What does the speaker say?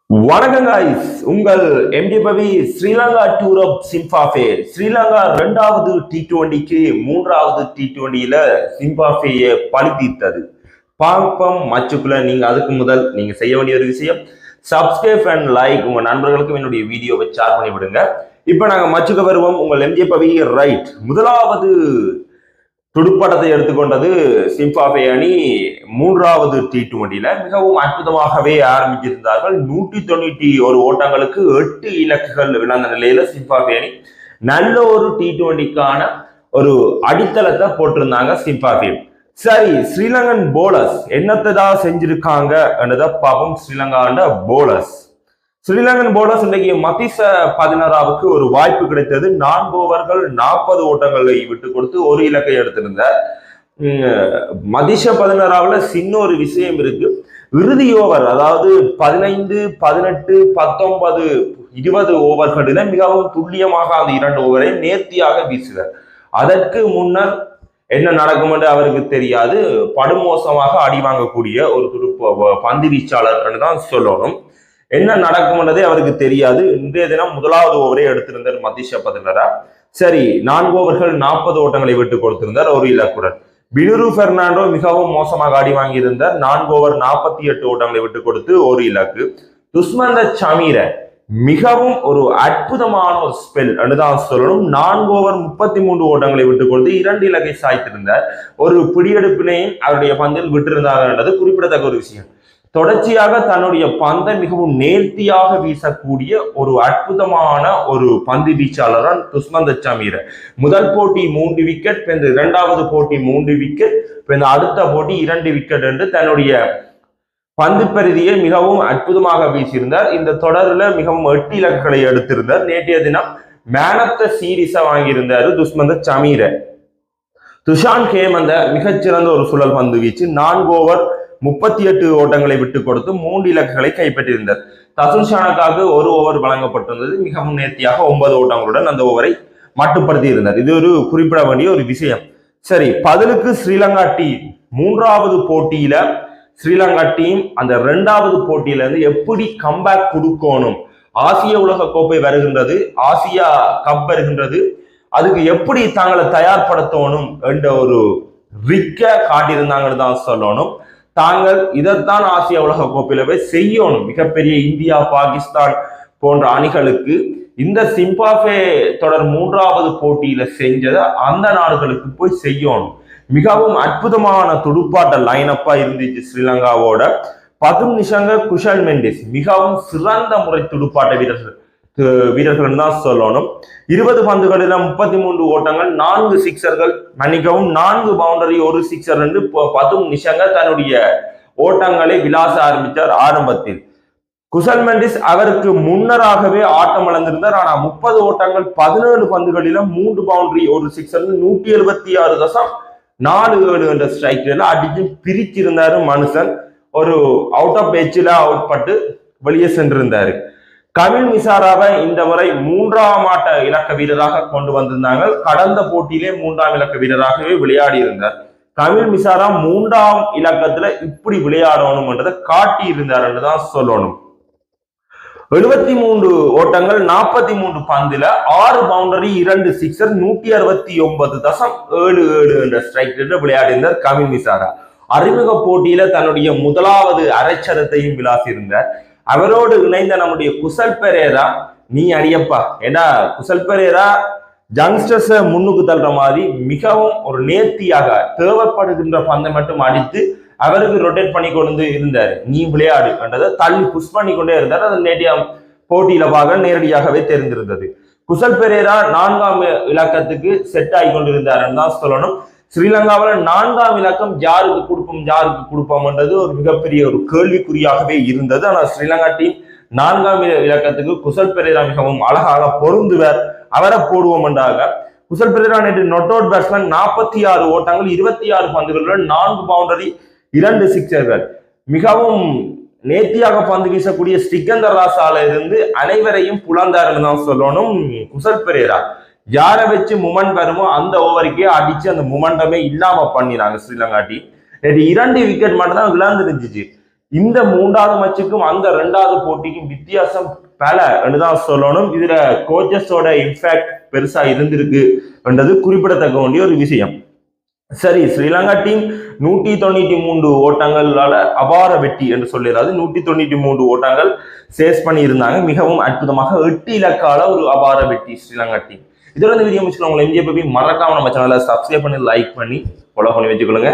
வணக்கம் காய்ஸ், உங்கள் எம்டி Pavi Sri Lanka tour of Zimbabwe. Sri Lanka 2வது T20க்கு 3வது T20ல சிம்பாப்வேயை பழி தீர்த்தது. பார்ப்போம் மச்சுக்குள்ள. நீங்க அதுக்கு முதல் நீங்க செய்ய வேண்டிய ஒரு விஷயம், சப்ஸ்கிரைப் அண்ட் லைக். உங்க நண்பர்களுக்கும் என்னுடைய வீடியோவை ஷேர் பண்ணி விடுங்க. இப்ப நாங்க மச்சுக்க வருவோம். உங்கள் எம்டி பவி ரைட். முதலாவது துடுப்பாட்டத்தை எடுத்துக்கொண்டது சிம்பாப்வே அணி 3வது T20ல மிகவும் அற்புதமாகவே ஆரம்பிச்சிருந்தார்கள். 191 ஓட்டங்களுக்கு 8 இலக்குகள் இழந்த நிலையில சிம்பாப்வே அணி நல்ல ஒரு T20க்கான ஒரு அடித்தளத்தை போட்டிருந்தாங்க சிம்பாப்வே. சரி, ஸ்ரீலங்கன் போலர்ஸ் என்னத்தான் செஞ்சிருக்காங்க என்றதை பார்ப்போம். ஸ்ரீலங்கன் போலர்ஸ் இன்றைக்கு மதிச 16க்கு ஒரு வாய்ப்பு கிடைத்தது. 4 ஓவர்கள் 40 ஓட்டங்களை விட்டு கொடுத்து ஒரு இலக்கை எடுத்திருந்த மதிச 16ல சின்ன ஒரு விஷயம் இருக்கு. இறுதி ஓவர், அதாவது 15, 18, 19, 20 ஓவர்களில மிகவும் துல்லியமாக அந்த 2 ஓவரை நேர்த்தியாக வீசுகிறார். அதற்கு முன்னர் என்ன நடக்கும் என்று அவருக்கு தெரியாது. படுமோசமாக அடி வாங்கக்கூடிய ஒரு பந்து வீச்சாளர் என்று தான் சொல்லணும். என்ன நடக்கும் என்றதே அவருக்கு தெரியாது. இன்றைய தினம் முதலாவது ஓவரை எடுத்திருந்தார் மதிஷ 16. சரி, 4 ஓவர்கள் 40 ஓட்டங்களை விட்டு கொடுத்திருந்தார் ஒரு இலக்குடன். பினுரு பெர்னாண்டோ மிகவும் மோசமாக ஆடி வாங்கியிருந்தார். 4 ஓவர் 48 ஓட்டங்களை விட்டு கொடுத்து ஒரு இலக்கு. துஷ்மந்த சமீர மிகவும் ஒரு அற்புதமான ஒரு ஸ்பெல் என்றுதான் சொல்லணும். 4 ஓவர் 33 ஓட்டங்களை விட்டு கொடுத்து 2 இலக்கை சாய்த்திருந்தார். ஒரு பிடியெடுப்பினையும் அவருடைய பந்தில் விட்டிருந்தார் என்றது குறிப்பிடத்தக்க ஒரு விஷயம். தொடர்ச்சியாக தன்னுடைய பந்தை மிகவும் நேர்த்தியாக வீசக்கூடிய ஒரு அற்புதமான ஒரு பந்து வீச்சாளர் துஷ்மந்த சமீர. முதல் போட்டி 3 விக்கெட், 2வது போட்டி 3 விக்கெட், அடுத்த போட்டி 2 விக்கெட் என்று தன்னுடைய பந்து பரிதியை மிகவும் அற்புதமாக வீசியிருந்தார். இந்த தொடரில் மிகவும் 8 இலக்குகளை எடுத்திருந்தார். நேற்றைய தினம் மேன் ஆஃப் த சீரீஸை வாங்கியிருந்தார் துஷ்மந்த சமீர. துஷான் ஹேமந்த மிகச்சிறந்த ஒரு சுழல் பந்து வீச்சு. 4 ஓவர் 38 ஓட்டங்களை விட்டு கொடுத்து 3 இலக்குகளை கைப்பற்றியிருந்தார். தசுன் ஷானக்காக 1 ஓவர் வழங்கப்பட்டிருந்தது. மிகவும் நேர்த்தியாக 9 ஓட்டங்களுடன் அந்த ஓவரை மட்டுப்படுத்தி இருந்தார். இது ஒரு குறிப்பிட வேண்டிய ஒரு விஷயம். சரி, பதிலுக்கு ஸ்ரீலங்கா டீம் 3வது போட்டியில ஸ்ரீலங்கா டீம் அந்த 2வது போட்டியில இருந்து எப்படி கம்பேக் கொடுக்கணும், ஆசிய உலக கோப்பை வருகின்றது, ஆசியா கப் வருகின்றது, அதுக்கு எப்படி தாங்களை தயார்படுத்தணும் என்ற ஒரு ரிக்க காட்டியிருந்தாங்கன்னு தான் சொல்லணும். தாங்கள் இதைத்தான் ஆசிய உலக கோப்பையில போய் செய்யணும். மிகப்பெரிய இந்தியா, பாகிஸ்தான் போன்ற அணிகளுக்கு இந்த சிம்பாப்வே தொடர் 3வது போட்டியில செஞ்சதை அந்த நாடுகளுக்கு போய் செய்யணும். மிகவும் அற்புதமான துடுப்பாட்ட லைனப்பா இருந்துச்சு ஸ்ரீலங்காவோட. பதும் நிஷங்க, குஷல் மெண்டிஸ் மிகவும் சிறந்த முறை துடுப்பாட்ட வீரர்கள் தான் சொல்லணும். 20 பந்துகளில் 33 ஓட்டங்கள், 4 சிக்ஸர்கள், மன்னிக்கவும் 4 பவுண்டரி, 1 சிக்ஸர் என்று பதும் நிஷங்க தன்னுடைய ஓட்டங்களை விளாச ஆரம்பித்தார் ஆரம்பத்தில். குஷல் மெண்டிஸ் அவருக்கு முன்னராகவே ஆட்டம் இழந்திருந்தார். ஆனா 30 ஓட்டங்கள் 17 பந்துகளில 3 பவுண்டரி 1 சிக்ஸர் 176.47 என்ற ஸ்ட்ரைக்ல அடிச்சு பிரிச்சிருந்தாரு மனுஷன். ஒரு அவுட் ஆஃப் எட்ஜில் அவுட் பட்டு வெளியே சென்றிருந்தாரு. கமில் மிசாராவை இந்த முறை 3ஆம் ஆட்ட இலக்க வீரராக கொண்டு வந்திருந்தாங்க. கடந்த போட்டியிலே 3ஆம் இலக்க வீரராகவே விளையாடி இருந்தார். கமில் மிசாரா 3ஆம் இலக்கத்துல இப்படி விளையாடணும் என்றதை காட்டி இருந்தார் என்றுதான் சொல்லணும். 73 ஓட்டங்கள் 43 பந்துல 6 பவுண்டரி 2 சிக்ஸர் 169.77 என்ற ஸ்ட்ரைக் ரேட்ல விளையாடி இருந்தார் கமில் மிசாரா. அறிமுக போட்டியில தன்னுடைய முதலாவது அரைச்சதத்தையும் விளாசி இருந்தார். அவரோடு இணைந்த நம்முடைய குசல் பெரேரா, நீ அடியப்பா, ஏன்னா குசல் பெரேரா யங்ஸ்டர்ஸ முன்னுக்கு தள்ளுற மாதிரி மிகவும் ஒரு நேர்த்தியாக தேவைப்படுகின்ற பந்தை மட்டும் அடித்து அவருக்கு ரொட்டேட் பண்ணி கொண்டு இருந்தார். நீ விளையாடு என்றதை தள்ளி புஷ் பண்ணி கொண்டே இருந்தார். அது நேற்றைய போட்டியில பார்க்க நேரடியாகவே தெரிந்திருந்தது. குசல் பெரேரா 4ஆம் இலக்கத்துக்கு செட் ஆகி கொண்டிருந்தாருன்னு தான் சொல்லணும். ஸ்ரீலங்காவில் 4ஆம் இலக்கம் யாருக்கு கொடுப்போம் என்றது ஒரு மிகப்பெரிய ஒரு கேள்விக்குறியாகவே இருந்தது. ஆனால் ஸ்ரீலங்கா டீம் 4ஆம் இலக்கத்துக்கு குசல் பெரேரா மிகவும் அழகாக பொருந்துவர், அவரை போடுவோம் என்றாக. குசல் பெரேரா நேற்று நொட் அவுட் பேட்ஸ்மேன், 46 ஓட்டங்கள் 26 பந்துகளுடன் 4 பவுண்டரி 2 சிக்ஸர்கள். மிகவும் நேர்த்தியாக பந்து வீசக்கூடிய ஸ்ரீகந்தர் ராசால இருந்து அனைவரையும் புலந்தாருன்னு தான் சொல்லணும். குசல் பெரேரா யாரை வச்சு மூமெண்ட் வருமோ அந்த ஓவருக்கே அடிச்சு அந்த மூமெண்டமே இல்லாம பண்ணினாங்க ஸ்ரீலங்கா டீம். 2 விக்கெட் மட்டும் தான் விளையாண்டு இருந்துச்சு. இந்த 3வது மேட்சுக்கும் அந்த 2வது போட்டிக்கும் வித்தியாசம் பல என்றுதான் சொல்லணும். இதுல கோச்சஸோட இம்பாக்ட் பெருசா இருந்திருக்கு என்றது குறிப்பிடத்தக்க வேண்டிய ஒரு விஷயம். சரி, ஸ்ரீலங்கா டீம் 193 ஓட்டங்களால அபார வெற்றி என்று சொல்லிடாது, 193 ஓட்டங்கள் சேஸ் பண்ணி இருந்தாங்க. மிகவும் அற்புதமாக 8 இலக்கால ஒரு அபார வெற்றி ஸ்ரீலங்கா டீம். இதோட இந்த வீடியோ முடிச்சுக்கோங்க. எம்ஜிபி மறக்காம நம்ம சேனலை சப்ஸ்கிரைப் பண்ணி லைக் பண்ணி ஃபாலோ பண்ணி வச்சுக்கொள்ளுங்க.